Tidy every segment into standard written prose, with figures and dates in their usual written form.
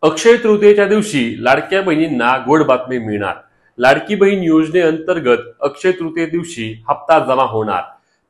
अक्षय तृतीयेच्या दिवशी लाडक्या बहिणींना गोड बातमी मिळणार। लाडकी बहीण योजनेअंतर्गत अक्षय तृतीये दिवशी हप्ता जमा होणार।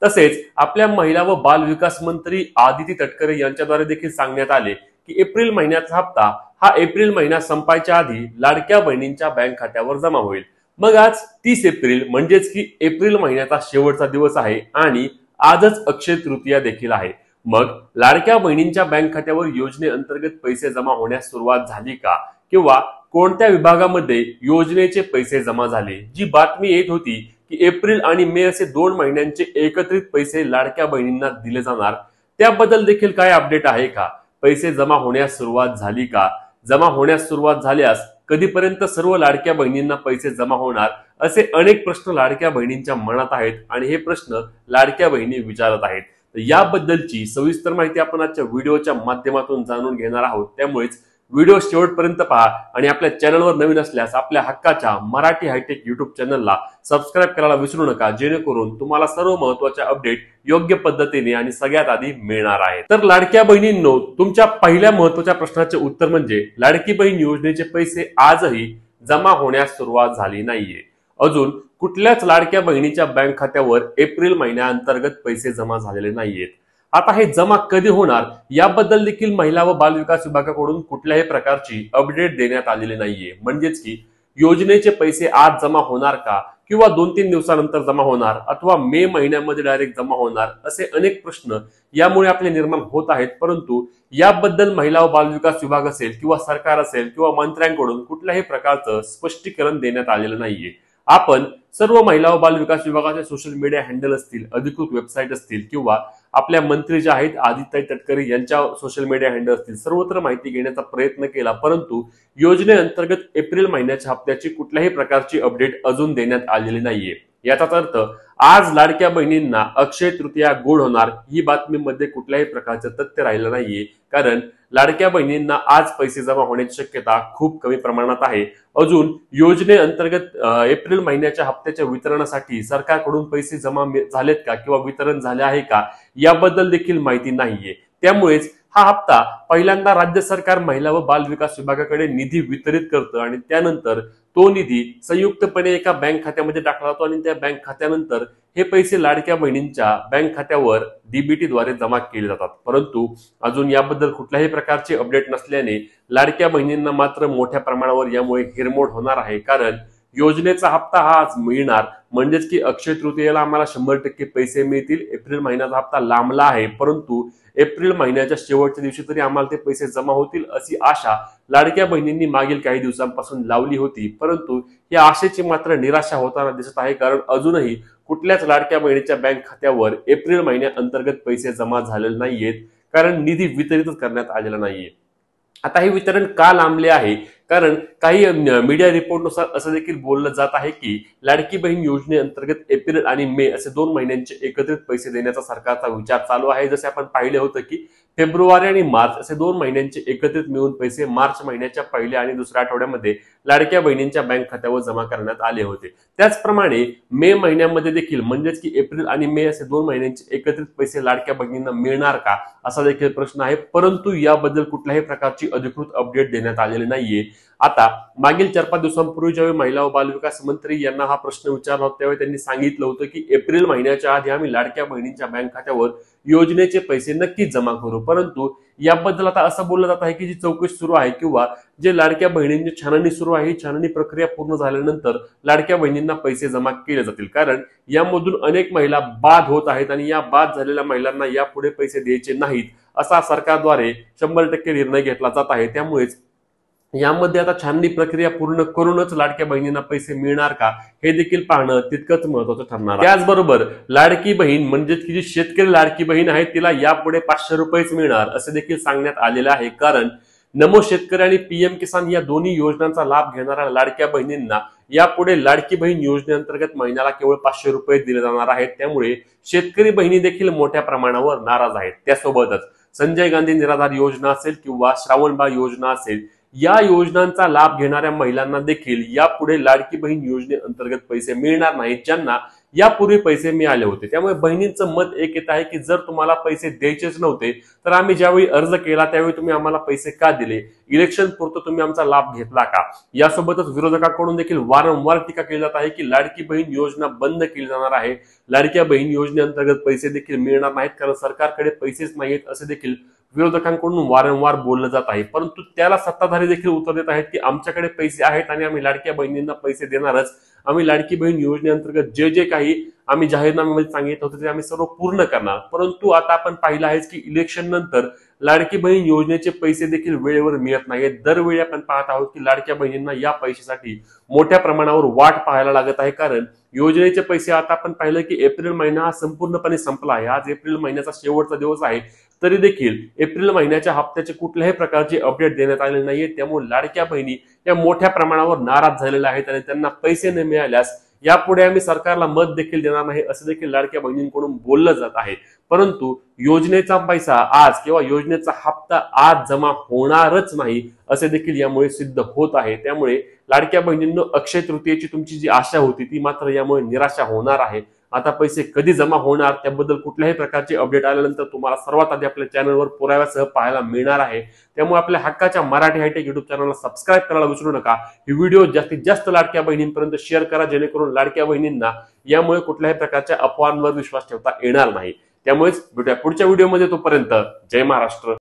तसेच आपल्या महिला व बाल विकास मंत्री आदिती तटकरे यांच्याद्वारे देखील सांगण्यात आले की एप्रिल महिन्याचा हप्ता हा एप्रिल महिना संपायच्या आधी लाडक्या बहिणींच्या बँक खात्यावर जमा होईल। मग आज 30 एप्रिल म्हणजेच की एप्रिल महिन्याचा शेवटचा दिवस आहे आणि आजच अक्षय तृतीया देखील आहे। मग लाडक्या बहिणींच्या बँक खात्यावर योजनेअंतर्गत पैसे जमा होण्यास सुरुवात झाली का, किंवा कोणत्या विभागामध्ये योजनेचे पैसे जमा झाले? जी बातमी येत होती की एप्रिल आणि मे असे 2 महिन्यांचे एकत्रित पैसे लाडक्या बहिणींना दिले जाणार, त्याबद्दल देखील काय अपडेट आहे का? पैसे जमा होण्यास सुरुवात झाली का? जमा होण्यास सुरुवात झाल्यास कधीपर्यंत सर्व लाडक्या बहिणींना पैसे जमा होणार? असे अनेक प्रश्न लाडक्या बहिणींच्या मनात आहेत आणि हे प्रश्न लाडक्या बहिणी विचारत आहेत। याबद्दलची सविस्तर माहिती आपण आजच्या व्हिडिओच्या माध्यमातून जाणून घेणार आहोत। त्यामुळेच व्हिडिओ शेवटपर्यंत पहा आणि आपल्या चॅनलवर नवीन असल्यास आपल्या हक्काच्या मराठी हायटेक युट्यूब चॅनलला सबस्क्राइब करायला विसरू नका, जेणेकरून तुम्हाला सर्व महत्त्वाचे अपडेट योग्य पद्धतीने आणि सगळ्यात आधी मिळणार आहेत। तर लाडक्या बहिणींनो, तुमच्या पहिल्या महत्त्वाच्या प्रश्नाचे उत्तर म्हणजे लाडकी बहीण योजनेचे पैसे आजही जमा होण्यास सुरुवात झाली नाहीये। अजून कुठल्याच लाडक्या बहिणीच्या बँक खात्यावर एप्रिल महिन्याअंतर्गत पैसे जमा झालेले नाहीयेत। आता हे जमा कधी होणार याबद्दल देखील महिला व बाल विकास विभागाकडून कुठल्याही प्रकारची अपडेट देण्यात आलेली नाहीये। म्हणजेच की योजनेचे पैसे आज जमा होणार का, किंवा 2-3 दिवसानंतर जमा होणार, अथवा मे महिन्यामध्ये डायरेक्ट जमा होणार, असे अनेक प्रश्न यामुळे आपले निर्माण होत आहेत। परंतु याबद्दल महिला व बाल विकास विभाग असेल किंवा सरकार असेल किंवा मंत्र्यांकडून कुठल्याही प्रकारचं स्पष्टीकरण देण्यात आलेलं नाहीये। आपण सर्व महिला व बाल विकास विभागाचे सोशल मीडिया हँडल असतील, अधिकृत वेबसाईट असतील, किंवा आपल्या मंत्री जे आहेत आदिती तटकरे यांच्या सोशल मीडिया हँडल असतील, सर्वत्र माहिती घेण्याचा प्रयत्न केला, परंतु योजनेअंतर्गत एप्रिल महिन्याच्या हप्त्याची कुठल्याही प्रकारची अपडेट अजून देण्यात आलेली नाहीये। याचाच अर्थ आज लाडक्या बहिणींना अक्षय तृतीया गोड होणार ही बातमीमध्ये कुठल्याही प्रकारचं तथ्य राहिलं नाहीये, कारण लाडक्या बहिणींना आज पैसे जमा होण्याची शक्यता खूप कमी प्रमाणात आहे। अजून योजनेअंतर्गत एप्रिल महिन्याच्या हप्त्याच्या वितरणासाठी सरकारकडून पैसे जमा झालेत का, किंवा वितरण झाले आहे का, याबद्दल देखील माहिती नाहीये। त्यामुळेच हा हप्ता पहिल्यांदा राज्य सरकार महिला व बाल विकास विभागाकडे निधी वितरित करतं आणि त्यानंतर तो निधी संयुक्तपणे एका बँक खात्यामध्ये टाकला जातो आणि त्या बँक खात्यानंतर हे पैसे लाडक्या बहिणींच्या बँक खात्यावर डीबीटी द्वारे जमा केले जातात। परंतु अजून याबद्दल कुठल्याही प्रकारचे अपडेट नसल्याने लाडक्या बहिणींना मात्र मोठ्या प्रमाणावर यामुळे हिरमोड होणार आहे, कारण योजनेचा हप्ता हा आज मिळणार, म्हणजेच की अक्षय तृतीयेला आम्हाला 100% पैसे मिळतील। एप्रिल महिन्याचा हप्ता लांबला आहे, परंतु एप्रिल महिन्याच्या शेवटच्या दिवशी तरी आम्हाला ते पैसे जमा होतील अशी आशा लाडक्या बहिणींनी मागील काही दिवसांपासून लावली होती। परंतु या आशेची मात्र निराशा होताना दिसत आहे, कारण अजूनही कुठल्याच लाडक्या बहिणीच्या बँक खात्यावर एप्रिल महिन्याअंतर्गत पैसे जमा झालेले नाहीयेत, कारण निधी वितरितच करण्यात आलेला नाहीये। आता हे वितरण का लांबले आहे? कारण काही मीडिया रिपोर्टनुसार असं देखील बोललं जात आहे की लाडकी बहीण योजनेअंतर्गत एप्रिल आणि मे असे 2 महिन्यांचे एकत्रित पैसे देण्याचा सरकारचा विचार चालू आहे। जसे आपण पाहिले होतं की फेब्रुवारी आणि मार्च असे 2 महिन्यांचे एकत्रित मिळून पैसे मार्च महिन्याच्या पहिल्या आणि दुसऱ्या आठवड्यामध्ये लाडक्या बहिणींच्या बँक खात्यावर जमा करण्यात आले होते। त्याचप्रमाणे मे महिन्यामध्ये देखील, म्हणजेच की एप्रिल आणि मे असे 2 महिन्यांचे एकत्रित पैसे लाडक्या बहिणींना मिळणार का, असा देखील प्रश्न आहे। परंतु याबद्दल कुठल्याही प्रकारची अधिकृत अपडेट देण्यात आलेली नाहीये। आता मागील 4-5 दिवसांपूर्वी ज्यावेळी महिला व बाल विकास मंत्री यांना हा प्रश्न विचारला होता, त्यावेळी त्यांनी सांगितलं होतं की एप्रिल महिन्याच्या आधी आम्ही लाडक्या बहिणींच्या बँक खात्यावर योजनेचे पैसे नक्कीच जमा करू। परंतु याबद्दल आता असं बोललं जात आहे की जी चौकशी सुरू आहे किंवा जे लाडक्या बहिणींची छाननी सुरू आहे, ही छाननी प्रक्रिया पूर्ण झाल्यानंतर लाडक्या बहिणींना पैसे जमा केले जातील, कारण यामधून अनेक महिला बाद होत आहेत आणि या बाद झालेल्या महिलांना यापुढे पैसे द्यायचे नाहीत असा सरकारद्वारे 100% निर्णय घेतला जात आहे। त्यामुळेच यामध्ये आता छाननी प्रक्रिया पूर्ण करूनच लाडक्या बहिणींना पैसे मिळणार का, हे देखील पाहणं तितकंच महत्त्वाचं ठरणार आहे। त्याचबरोबर लाडकी बहीण म्हणजेच की जी शेतकरी लाडकी बहीण आहे तिला यापुढे 500 रुपयेच मिळणार असे देखील सांगण्यात आलेलं आहे, कारण नमो शेतकरी आणि पीएम किसान या दोन्ही योजनांचा लाभ घेणाऱ्या लाडक्या बहिणींना यापुढे लाडकी बहीण योजनेअंतर्गत महिन्याला केवळ 500 रुपये दिले जाणार आहेत। त्यामुळे शेतकरी बहिणी देखील मोठ्या प्रमाणावर नाराज आहेत। त्यासोबतच संजय गांधी निराधार योजना असेल किंवा श्रावणबाळ योजना असेल, या योजनांचा लाभ घेणाऱ्या महिलांना देखील यापुढे लाडकी बहीण योजनेअंतर्गत पैसे मिळणार नाहीत, ज्यांना यापूर्वी पैसे मिळाले होते। त्यामुळे बहिणींचं मत एक येत आहे की जर तुम्हाला पैसे द्यायचेच नव्हते तर आम्ही ज्यावेळी अर्ज केला त्यावेळी तुम्ही आम्हाला पैसे का दिले, इलेक्शन पुरतं तुम्ही आमचा लाभ घेतला का। यासोबतच विरोधकांकडून देखील वारंवार टीका केली जात आहे की लाडकी बहीण योजना बंद केली जाणार आहे, लाडक्या बहीण योजनेअंतर्गत पैसे देखील मिळणार नाहीत कारण सरकारकडे पैसेच नाहीत असे देखील विरोधकांकडून वारंवार बोललं जात आहे। परंतु त्याला सत्ताधारी देखील उत्तर देत आहेत की आमच्याकडे पैसे आहेत आणि आम्ही लाडक्या बहिणींना पैसे देणारच, आम्ही लाडकी बहीण योजनेअंतर्गत जे जे काही आम्ही जाहीरनाम्यामध्ये सांगितलं होतं ते आम्ही सर्व पूर्ण करणार। परंतु आता आपण पाहिलं आहे की इलेक्शन नंतर लाडकी बहीण योजनेचे पैसे देखील वेळेवर मिळत नाहीत। दरवेळी आपण पाहत आहोत की लाडक्या बहिणींना या पैशासाठी मोठ्या प्रमाणावर वाट पाहायला लागत आहे कारण योजनेचे पैसे आता आपण पाहिलं की एप्रिल महिना हा संपूर्णपणे संपला आहे, आज एप्रिल महिन्याचा शेवटचा दिवस आहे, तरी देखील एप्रिल महिन्याच्या हप्त्याचे कुठल्याही प्रकारचे अपडेट देण्यात आलेले नाहीये। त्यामुळे लाडक्या बहिणी या मोठ्या प्रमाणावर नाराज झालेल्या आहेत आणि त्यांना पैसे न मिळाल्यास यापुढे आम्ही सरकारला मत देखील देणार नाही असे देखील लाडक्या बहिणींकडून बोललं जात आहे। परंतु योजनेचा पैसा आज किंवा योजनेचा हप्ता आज जमा होणारच नाही असे देखील यामुळे सिद्ध होत आहे। त्यामुळे लाडक्या बहिणींनो अक्षय तृतीयेची तुमची जी आशा होती ती मात्र यामुळे निराशा होणार आहे। आता पैसे कधी जमा होणार त्याबद्दल कुठल्याही प्रकारचे अपडेट आल्यानंतर तुम्हाला सर्वात आधी आपल्या चॅनलवर पुराव्यासह पाहायला मिळणार आहे। त्यामुळे आपल्या हक्काच्या मराठी हायटेक युट्यूब चॅनलला सबस्क्राईब करायला विसरू नका। ही व्हिडिओ जास्तीत जास्त लाडक्या बहिणींपर्यंत शेअर करा जेणेकरून लाडक्या बहिणींना यामुळे कुठल्याही प्रकारच्या अफवांवर विश्वास ठेवता येणार नाही। त्यामुळेच भेटूया पुढच्या व्हिडिओमध्ये, तोपर्यंत जय महाराष्ट्र।